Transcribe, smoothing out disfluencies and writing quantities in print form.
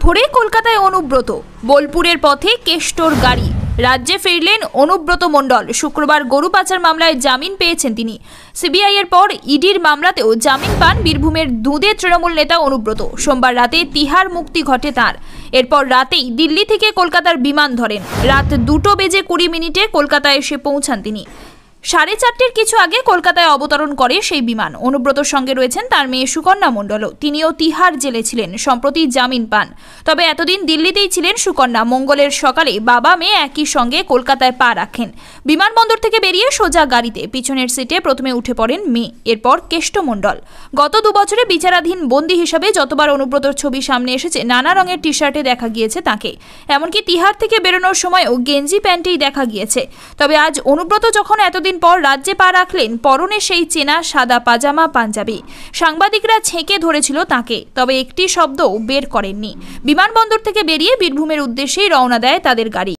ভরে কলকাতায় অনুব্রত, বোলপুরের পথে কেষ্টর গাড়ি। রাজ্যে ফিরলেন অনুব্রত মণ্ডল। শুক্রবার গরু পাচার মামলায় জামিন পেয়েছেন তিনি। সিবিআই এর পর ইডির মামলাতেও জামিন পান বীরভূমের দুঁদে তৃণমূল নেতা অনুব্রত। সোমবার রাতে তিহার মুক্তি ঘটে তাঁর। এরপর রাতেই দিল্লি থেকে কলকাতার বিমান ধরেন। রাত 2:20 কলকাতায় এসে পৌঁছান তিনি। 4:30 কিছু আগে কলকাতায় অবতরণ করে সেই বিমান। অনুব্রতর সঙ্গে রয়েছেন তার মেয়ে সুকন্যা মণ্ডলও। তিনিও তিহার জেলে ছিলেন, সম্প্রতি জামিন পান। তবে এতদিন দিল্লিতেই ছিলেন সুকন্যা। মঙ্গলের সকালে বাবা মেয়ে একই সঙ্গে কলকাতায় পা রাখেন। বিমানবন্দর থেকে বেরিয়ে সোজা গাড়িতে পিছনের সিটে প্রথমে উঠে পড়েন মেয়ে, এরপর কেষ্ট মণ্ডল। গত 2 বছরে বিচারাধীন বন্দী হিসাবে যতবার অনুব্রতর ছবি সামনে এসেছে, নানা রঙের টি শার্টে দেখা গিয়েছে তাকে। এমনকি তিহার থেকে বেরোনোর সময়ও গেঞ্জি প্যান্টেই দেখা গিয়েছে। তবে আজ অনুব্রত যখন এতদিন পর রাজ্যে পা রাখলেন, পরনে সেই চেনা সাদা পাজামা পাঞ্জাবি। সাংবাদিকরা ছেঁকে ধরেছিল তাকে, তবে একটি শব্দও বের করেননি। বিমানবন্দর থেকে বেরিয়ে বীরভূমের উদ্দেশ্যেই রওনা দেয় তাদের গাড়ি।